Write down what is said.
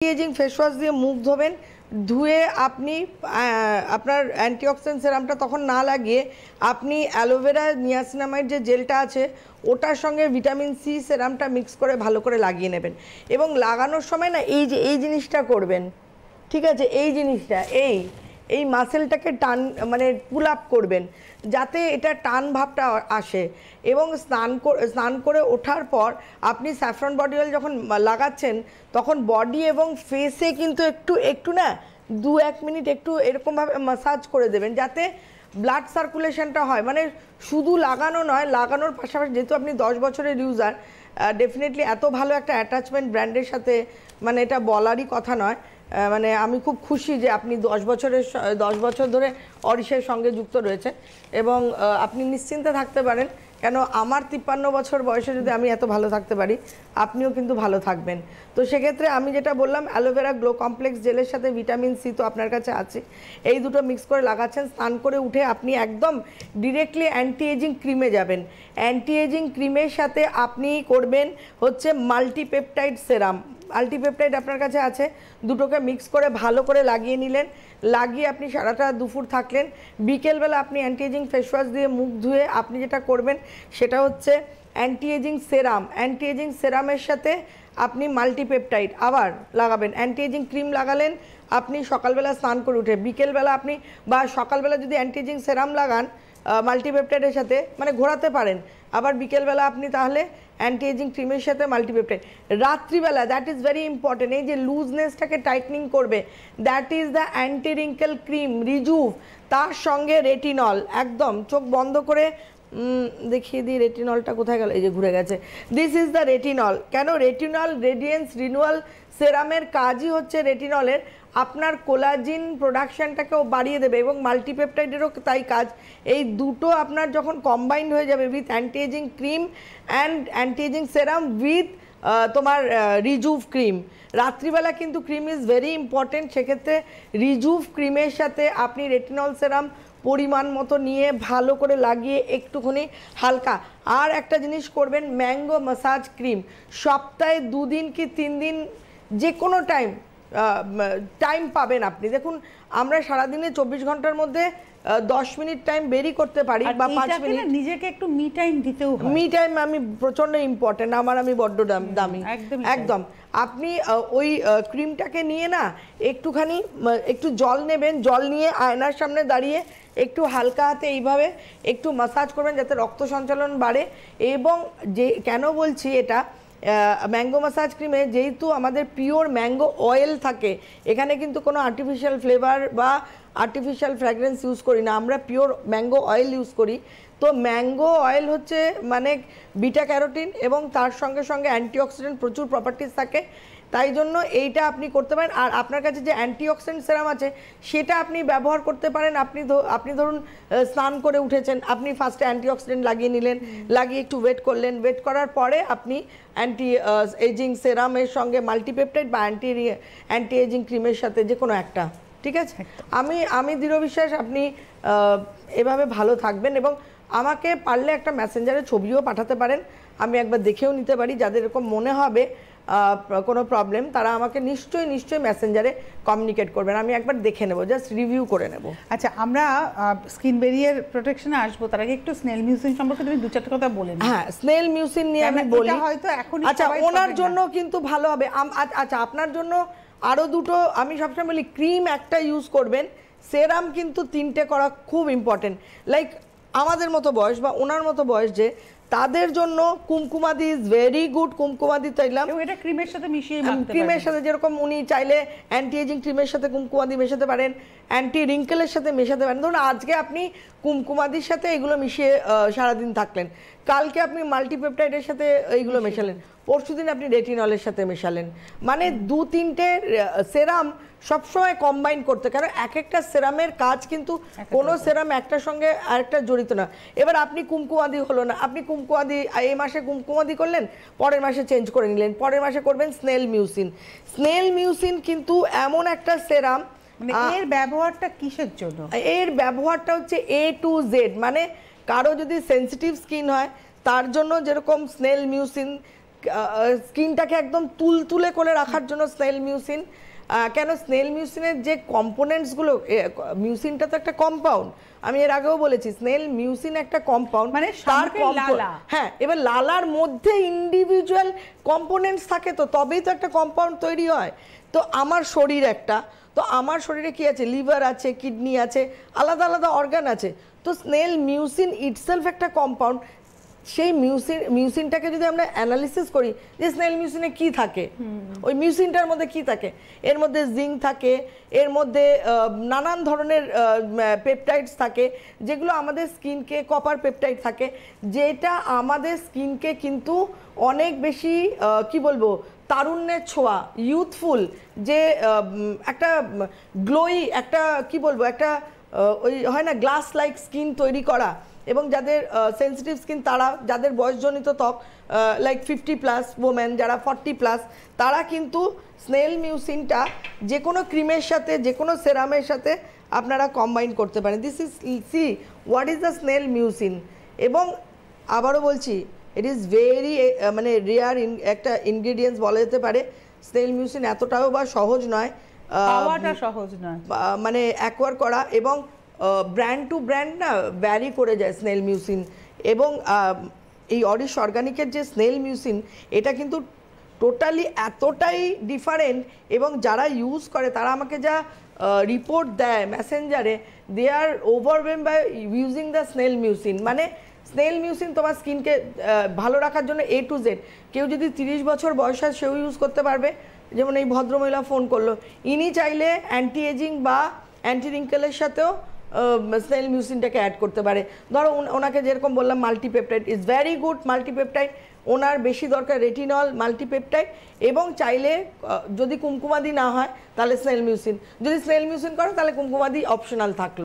Ageing face wash দিয়ে মুখ ধোবেন, ধুয়ে আপনি আপনার অ্যান্টিঅক্সিডেন্ট সেরামটা তখন না লাগিয়ে আপনি অ্যালোভেরা নিয়াসিনামাইড যে জেলটা আছে ওটার সঙ্গে ভিটামিন সি সেরামটা মিক্স করে ভালো করে লাগিয়ে নেবেন। এবং লাগানোর সময় না এই জিনিসটা করবেন, ঠিক আছে? এই জিনিসটা এই মাসেলটাকে টান মানে পুল আপ করবেন যাতে এটা টান ভাবটা আসে। এবং স্নান করে ওঠার পর আপনি স্যাফরন বডি অয়েল যখন লাগাচ্ছেন তখন বডি এবং ফেসে কিন্তু একটু না 2-1 মিনিট একটু এরকমভাবে ম্যাসাজ করে দেবেন যাতে ব্লাড সার্কুলেশনটা হয়। মানে শুধু লাগানো নয়, লাগানোর পাশাপাশি যেহেতু আপনি 10 বছরের ইউজার, ডেফিনেটলি এত ভালো একটা অ্যাটাচমেন্ট ব্র্যান্ডের সাথে, মানে এটা বলারই কথা নয়। মানে আমি খুব খুশি যে আপনি 10 বছর ধরে অরিশের সঙ্গে যুক্ত রয়েছেন এবং আপনি নিশ্চিন্তে থাকতে পারেন, কেন আমার 53 বছর বয়সে যদি আমি এত ভালো থাকতে পারি আপনিও কিন্তু ভালো থাকবেন। তো সেক্ষেত্রে আমি যেটা বললাম, অ্যালোভেরা গ্লো কমপ্লেক্স জেলের সাথে ভিটামিন সি তো আপনার কাছে আছে, এই দুটো মিক্স করে লাগাচ্ছেন। স্নান করে উঠে আপনি একদম ডিরেক্টলি অ্যান্টি এজিং ক্রিমে যাবেন। অ্যান্টি এজিং ক্রিমের সাথে আপনি করবেন হচ্ছে মাল্টিপেপটাইড সেরাম। মাল্টিপেপটাইড আপনার কাছে আছে, দুটোকে মিক্স করে ভালো করে লাগিয়ে নিলেন। লাগিয়ে আপনি সারাটা দুপুর থাকলেন। বিকেলবেলা আপনি অ্যান্টি এজিং ফেস ওয়াশ দিয়ে মুখ ধুয়ে আপনি যেটা করবেন সেটা হচ্ছে অ্যান্টি এজিং সেরাম। অ্যান্টি এজিং সেরামের সাথে আপনি মাল্টিপেপটাইড আবার লাগাবেন। অ্যান্টি এজিং ক্রিম লাগালেন আপনি সকালবেলা স্নান করে উঠে। বিকেলবেলা আপনি বা সকালবেলা যদি অ্যান্টি এজিং সেরাম লাগান মাল্টিপেপটাইডের সাথে, মানে ঘোরাতে পারেন। আবার বিকেলবেলা আপনি তাহলে অ্যান্টি এজিং ক্রিমের সাথে মাল্টিপেপটাইড। রাত্রিবেলা দ্যাট ইজ ভেরি ইম্পর্টেন্ট, এই যে লুজনেসটাকে টাইটনিং করবে, that is the anti wrinkle cream রিজুভ, তার সঙ্গে রেটিনল। একদম চোখ বন্ধ করে দেখিয়ে দিই রেটিনলটা কোথায় গেল, এই যে ঘুরে গেছে। This is the retinol. কেন রেটিনল? রেডিয়েন্স রিনিউয়াল সেরামের কাজই হচ্ছে রেটিনলের আপনার কোলাজিন প্রোডাকশানটাকেও বাড়িয়ে দেবে এবং মাল্টিপেপটাইডেরও তাই কাজ। এই দুটো আপনার যখন কম্বাইন্ড হয়ে যাবে with anti aging cream and anti aging serum with তোমার রিজুভ ক্রিম। রাত্রিবেলা কিন্তু ক্রিম ইজ ভেরি ইম্পর্টেন্ট, সেক্ষেত্রে রিজুভ ক্রিমের সাথে আপনি রেটিনল সেরাম পরিমাণ মতো নিয়ে ভালো করে লাগিয়ে একটুখানি হালকা। আর একটা জিনিস করবেন, ম্যাঙ্গো ম্যাসাজ ক্রিম। সপ্তাহে 2 দিন কি 3 দিন যে কোনো টাইম পাবেন আপনি। দেখুন আমরা সারাদিনে 24 ঘন্টার মধ্যে 10 মিনিট টাইম বেরি করতে পারি বা 5 মিনিট নিজেকে একটু মি টাইম দিতেও হয়। মি টাইম আমি প্রচণ্ড ইম্পর্টেন্ট, আমি বড্ড দামি একদম। আপনি ওই ক্রিমটাকে নিয়ে না একটুখানি একটু জল নেবেন, জল নিয়ে আয়নার সামনে দাঁড়িয়ে একটু হালকা হাতে এইভাবে একটু ম্যাসাজ করবেন যাতে রক্ত সঞ্চালন বাড়ে। এবং যে কেন বলছি এটা, ম্যাঙ্গো ম্যাসাজ ক্রিমে যেহেতু আমাদের পিওর ম্যাঙ্গো অয়েল থাকে, এখানে কিন্তু কোনো আর্টিফিশিয়াল ফ্লেভার বা আর্টিফিশিয়াল ফ্র্যাগ্রেন্স ইউজ করি না, আমরা পিওর ম্যাঙ্গো অয়েল ইউজ করি। তো ম্যাঙ্গো অয়েল হচ্ছে মানে বিটা ক্যারোটিন এবং তার সঙ্গে সঙ্গে অ্যান্টিঅক্সিডেন্ট প্রচুর প্রপার্টিস থাকে, তাই জন্য এইটা আপনি করতে পারেন। আর আপনার কাছে যে অ্যান্টিঅক্সিডেন্ট সেরাম আছে সেটা আপনি ব্যবহার করতে পারেন। আপনি ধরুন স্নান করে উঠেছেন, আপনি ফার্স্টে অ্যান্টিঅক্সিডেন্ট লাগিয়ে নিলেন, লাগিয়ে একটু ওয়েট করলেন, ওয়েট করার পরে আপনি অ্যান্টি এজিং সেরামের সঙ্গে মাল্টিপেপটাইড বা অ্যান্টি এজিং ক্রিমের সাথে যে কোনো একটা, ঠিক আছে? আমি দৃঢ় বিশ্বাস আপনি এভাবে ভালো থাকবেন। এবং আমাকে পারলে একটা মেসেঞ্জারে ছবিও পাঠাতে পারেন, আমি একবার দেখেও নিতে পারি। যাদের এরকম মনে হবে কোনো প্রবলেম তারা আমাকে নিশ্চয়ই মেসেঞ্জারে কমিউনিকেট করবেন, আমি একবার দেখে নেব, জাস্ট রিভিউ করে নেব। আচ্ছা, আমরা স্কিন ব্যারিয়ার প্রোটেকশনে আসবো, তার আগে একটু স্নেল মিউসিন সম্পর্কে তুমি 2-4 কথা বলে নাও। হ্যাঁ, স্নেল মিউসিন নিয়ে আমি বলি। হয়তো এখন আচ্ছা, ওনার জন্য কিন্তু ভালো হবে। আচ্ছা, আপনার জন্য আরও দুটো আমি সবসময় বলি, ক্রিম একটা ইউজ করবেন, সেরাম কিন্তু 3টে করা খুব ইম্পর্টেন্ট। লাইক আমাদের মতো বয়স বা ওনার মতো বয়স যে, তাদের জন্য Kumkumadi is very good. Kumkumadi তৈলাম এটা ক্রিমের সাথে মিশিয়ে ক্রিমের সাথে, যেরকম উনি চাইলে অ্যান্টি এজিং ক্রিমের সাথে কুমকুমাদি মেশাতে পারেন, অ্যান্টি রিঙ্কেলের সাথে মেশাতে পারেন। ধরুন আজকে আপনি কুমকুমাদির সাথে এগুলো মিশিয়ে সারাদিন থাকলেন, কালকে আপনি মাল্টিপেপটাইডের সাথে এইগুলো মেশালেন, পরশুদিন আপনি রেটিনলের সাথে মেশালেন। মানে 2-3টে সেরাম সবসময় কম্বাইন করতে, কারণ এক একটা সেরামের কাজ কিন্তু কোনো সেরাম একটার সঙ্গে আরেকটা জড়িত না। এবার আপনি কুমকুমাদি হলো না, আপনি কুমকুমাদি এই মাসে কুমকুমাদি করলেন, পরের মাসে চেঞ্জ করে নিলেন, পরের মাসে করবেন স্নেল মিউসিন। স্নেল মিউসিন কিন্তু এমন একটা সেরাম, এর ব্যবহারটা কিসের জন্য? এর ব্যবহারটা হচ্ছে A to Z। মানে কারো যদি সেন্সিটিভ স্কিন হয় তার জন্য যেরকম স্নেল মিউসিন, স্কিনটাকে একদম তুলতুলে করে রাখার জন্য স্নেল মিউসিন। কেন স্নেল মিউসিনের যে কম্পোনেন্টসগুলো, মিউসিনটা তো একটা কম্পাউন্ড, আমি এর আগেও বলেছি স্নেল মিউসিন একটা কম্পাউন্ড, মানে হ্যাঁ, এবার লালার মধ্যে ইন্ডিভিজুয়াল কম্পোনেন্টস থাকে, তো তবেই তো একটা কম্পাউন্ড তৈরি হয়। তো আমার শরীর একটা, তো আমার শরীরে কি আছে, লিভার আছে, কিডনি আছে, আলাদা আলাদা অর্গান আছে। তো স্নেল মিউসিন ইটসেলফ একটা কম্পাউন্ড। সেই মিউসিনটাকে যদি আমরা অ্যানালিসিস করি যে স্নেল মিউসিনে কি থাকে, ওই মিউসিনটার মধ্যে কি থাকে, এর মধ্যে জিঙ্ক থাকে, এর মধ্যে নানান ধরনের পেপটাইডস থাকে, যেগুলো আমাদের স্কিনকে, কপার পেপটাইড থাকে, যেটা আমাদের স্কিনকে কিন্তু অনেক বেশি কি বলবো, তারুণ্যের ছোঁয়া, ইউথফুল, যে একটা গ্লোই, একটা কি বলবো, একটা ওই হয় না গ্লাস লাইক স্কিন তৈরি করা। এবং যাদের সেন্সিটিভ স্কিন, তারা যাদের বয়সজনিত ত্বক লাইক 50+ ওমেন, যারা 40+, তারা কিন্তু স্নেল মিউসিনটা যে কোনো ক্রিমের সাথে, যে কোনো সেরামের সাথে আপনারা কম্বাইন করতে পারেন। This is see what is the snail mucin. এবং আবারও বলছি, ইট ইজ ভেরি মানে রেয়ার একটা ইনগ্রিডিয়েন্টস বলা যেতে পারে। স্নেল মিউসিন এতটাও বা সহজ নয়, পাওয়াটা সহজ নয়, মানে অ্যাকোয়ার করা, এবং ব্র্যান্ড টু ব্র্যান্ড না ভ্যারি করে যায় স্নেল মিউসিন। এবং এই অরিশ অর্গানিকের যে স্নেল মিউসিন, এটা কিন্তু টোটালি এতটাই ডিফারেন্ট, এবং যারা ইউজ করে তারা আমাকে যা রিপোর্ট দেয় মেসেঞ্জারে, they are overwhelmed by using the snail mucin. মানে স্নেল মিউসিন তোমার স্কিনকে ভালো রাখার জন্য A to Z। কেউ যদি 30 বছর বয়স হয় সেও ইউজ করতে পারবে, যেমন এই ভদ্রমহিলা ফোন করলো, ইনি চাইলে অ্যান্টি এজিং বা অ্যান্টি রিঙ্কেলের সাথেও স্নেল মিউসিনটাকে অ্যাড করতে পারে। ধরো ওনাকে যেরকম বললাম multipeptide is very good multipeptide, ওনার বেশি দরকার রেটিনল মাল্টিপেপটাইড, এবং চাইলে যদি কুমকুমাদি না হয় তাহলে স্নেল মিউসিন, যদি স্নেল মিউসিন করে তাহলে কুমকুমাদি অপশনাল থাকলো।